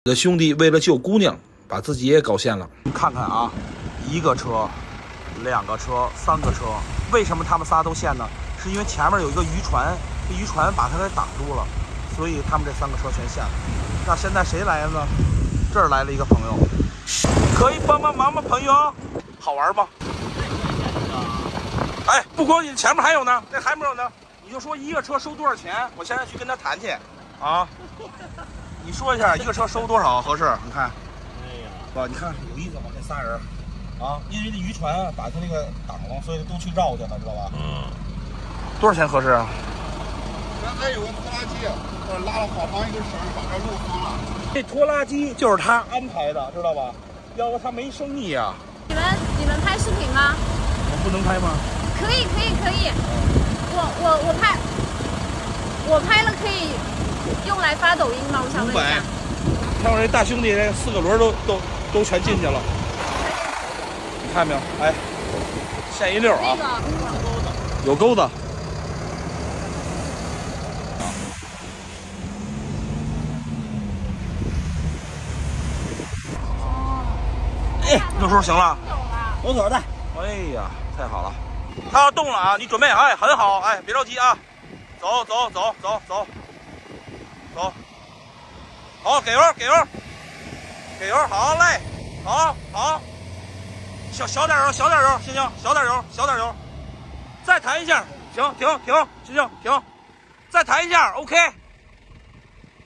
的兄弟为了救姑娘，把自己也搞陷了。你看看啊，一个车、两个车、三个车，为什么他们仨都陷呢？是因为前面有一个渔船，这渔船把他给挡住了，所以他们这三个车全陷了。那现在谁来了呢？这儿来了一个朋友，可以帮帮忙吗？朋友，好玩吗？哎，不光你前面还有呢，那还没有呢。你就说一个车收多少钱，我现在去跟他谈去啊。你说一下一个车收多少合适？你看，哎呀，吧，你看有意思吗？这仨人，啊，因为这渔船把他那个挡了，所以都去绕去了，知道吧？嗯。多少钱合适啊？刚才有个拖拉机，我拉了好长一根绳，把这路封了。这拖拉机就是他安排的，知道吧？要不他没生意啊。你们拍视频吗？我不能拍吗？可以。我拍了可以用来发抖音吗？我想问一下。看我这大兄弟，这四个轮都全进去了，你看没有？哎，陷一溜啊！有钩子。哎，这时候行了，有所在。哎呀，太好了！他要动了啊，你准备，哎，很好，哎，别着急啊，走，好，给油，好嘞，好，小点油，行，小点油，再弹一下，行，停，再弹一下 ，OK，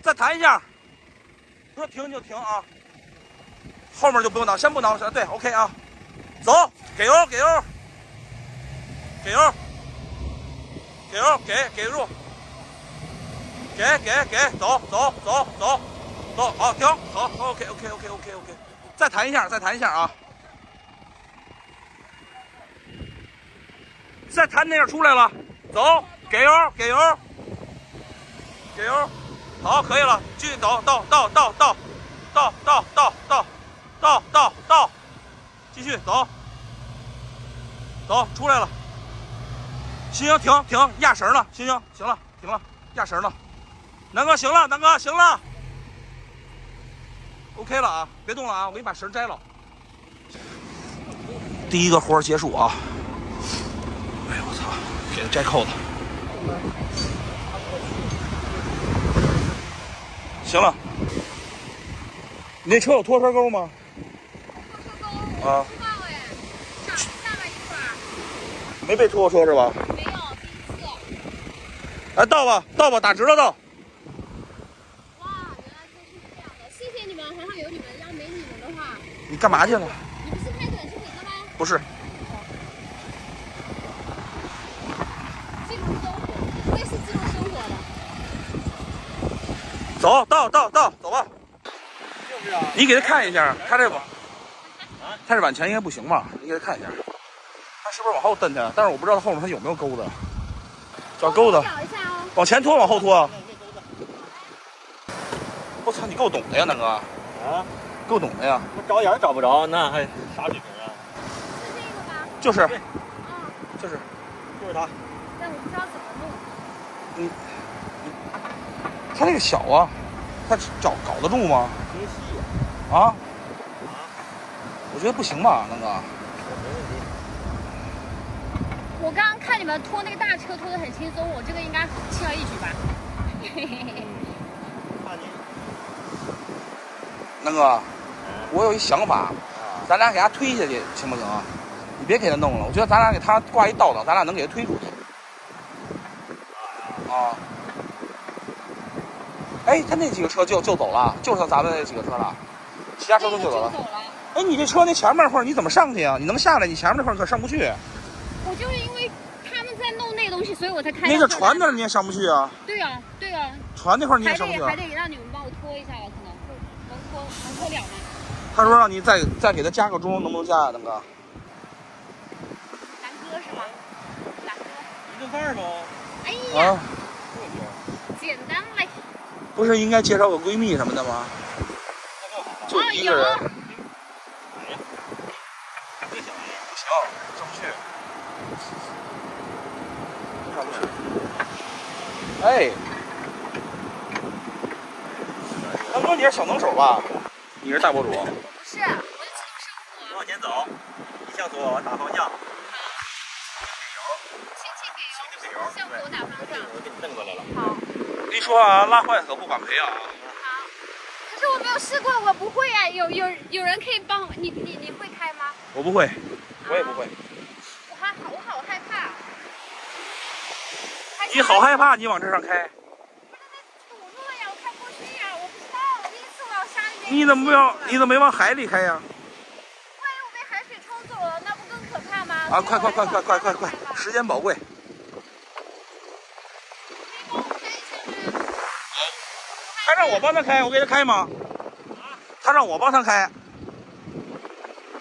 再弹一下，说停就停啊，后面就不用挡，先不挡，对 ，OK 啊，走，给油，给住，给，走，好，停，好 ，OK， 再弹一下啊，再弹那样出来了，走，给油，好，可以了，继续走，到，继续走，出来了，行，停，压绳了，行了，停了，压绳了，南哥，行了，OK 了啊，别动了啊，我给你把绳摘了。第一个活结束啊！哎呦我操，给他摘扣子。行了，你那车有拖车钩吗？啊，不知道哎，下来一会儿。没被拖车是吧？没有，第一次。哎，到吧，打直了到。哇，原来就是这样的，谢谢你们，还好有你们，要没你们的话。你干嘛去了？你不是拍短视频的吗？不是。记录生活，我也是记录生活的。走吧。就是啊。你给他看一下，他这往前应该不行吧？你给他看一下，他是不是往后蹬去？但是我不知道他后面他有没有钩子。找钩子，找一下哦。往前拖，往后拖。我操，你够懂的呀，南哥。啊，够懂的呀。我找眼找不着，那还啥水平啊？是这个吧？就是，就是他。但我不知道怎么弄。他这个小啊，他搞得住吗？挺细啊？我觉得不行吧，南哥。我刚刚看你们拖那个大车拖得很轻松，我这个应该轻而易举吧？南哥，我有一想法，咱俩给他推下去行不行啊？你别给他弄了，我觉得咱俩给他挂一倒档，咱俩能给他推出去。啊。哎，他那几个车就走了，就剩咱们那几个车了，其他车都就走了。哎，你这车那前面块你怎么上去啊？你能下来，你前面那块可上不去。我就是因为他们在弄那个东西，所以我才开。那个船那你也上不去啊？对啊。船那块你也上不去。还得让你们帮我拖一下吧，可能能拖了吗？他说让你再给他加个钟，能不能加啊，南哥？南哥是吗？南哥。一顿饭吗？哎呀。啊。简单嘞。不是应该介绍个闺蜜什么的吗？就一个人。不行，上不去。哎，能哥，你是小能手吧？你是大博主。不是，我是自动生活。往前走，你向左打方向，轻轻给油，向左打方向。我给你蹬过来了。好。你说啊，拉坏可不管赔啊。好。可是我没有试过，我不会啊。有人可以帮我，你会开吗？我不会，我也不会。我好害怕。你好害怕，你往这上开。堵住了呀，我开不过去呀，我不知道，第一次我要下里面。你怎么没往海里开呀？万一我被海水冲走了，那不更可怕吗？啊，快，时间宝贵。可以帮我开一下吗？他让我帮他开，我给他开吗？他让我帮他开，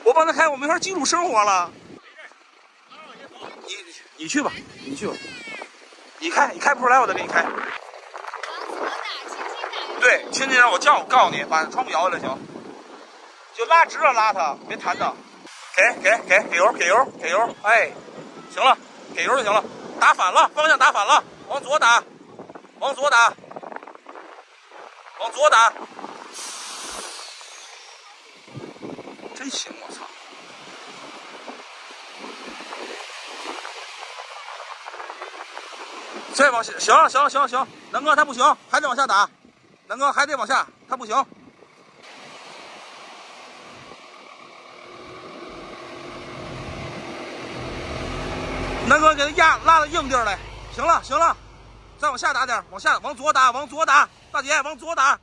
我帮他开，我没法记录生活了。你去吧，你去吧。你开不出来，我再给你开。往左打，轻轻打。对，轻轻让我告诉你，把窗户摇下来行。就拉直了拉它，别弹它。给油，哎，行了，给油就行了。打反了，方向打反了，往左打。真行，我操！再往下，行，南哥他不行，还得往下打，南哥还得往下，他不行。南哥给他拉到硬地儿来，行了，再往下打点，往左打，大姐往左打，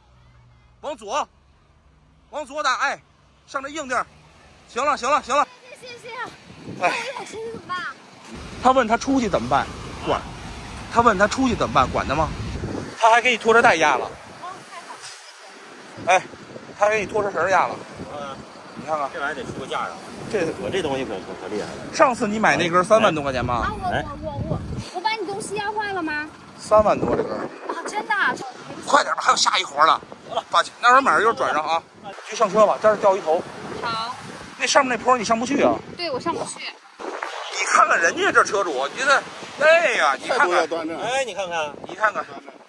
往左打，哎，上这硬地儿，行了，谢谢。那我一会儿出去怎么办？他问他出去怎么办，管他吗？他还给你拖车带压了，哦，太好了，谢谢。哎，他还给你拖车绳压了，你看看这玩意儿得出个价啊！这我这东西可厉害了。上次你买那根3万多块钱吧？啊，我把你东西压坏了吗？ 3万多这根。啊，真的啊？快点吧，还有下一活了。把那会儿马上就转上啊，就上车吧，这儿钓鱼头。好。那上面那坡你上不去啊？对，我上不去。你看看人家这车主，你这，哎呀，你看看，哎，你看看，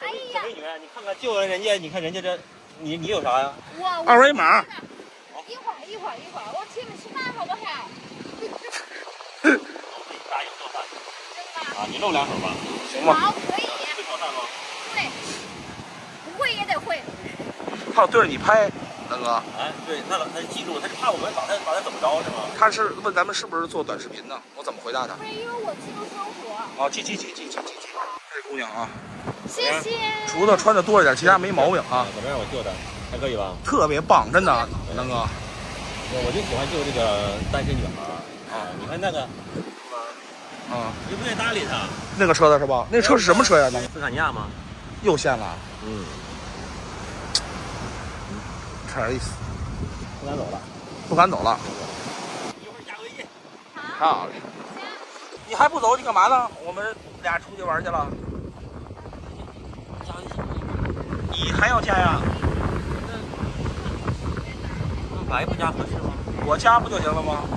哎呀，美女，你看看救了人家，你看人家这，你有啥呀？我二维码。一会儿，我请你吃饭好不好？答应做饭。真的吗？啊，你露2手吧。行吧。好，可以。会炒饭吗？对，不会也得会。他要对着你拍，大哥。哎，对，他记住，他是怕我们把他怎么着是吗？他是问咱们是不是做短视频呢？我怎么回答他？不是因为我记录生活。啊，记。这姑娘啊，谢谢。除了穿的多一点，其他没毛病啊。怎么样？我救的还可以吧？特别棒，真的，南哥。我就喜欢救这个单身女孩啊！你看那个，你不愿意搭理他。那个车的是吧？那车是什么车呀？那斯坎尼亚吗？又限了。看点意思。不敢走了。一会儿加个1。漂亮。你还不走？你干嘛呢？我们俩出去玩去了。加微信。你还要加呀？白不加合适吗？我加不就行了吗？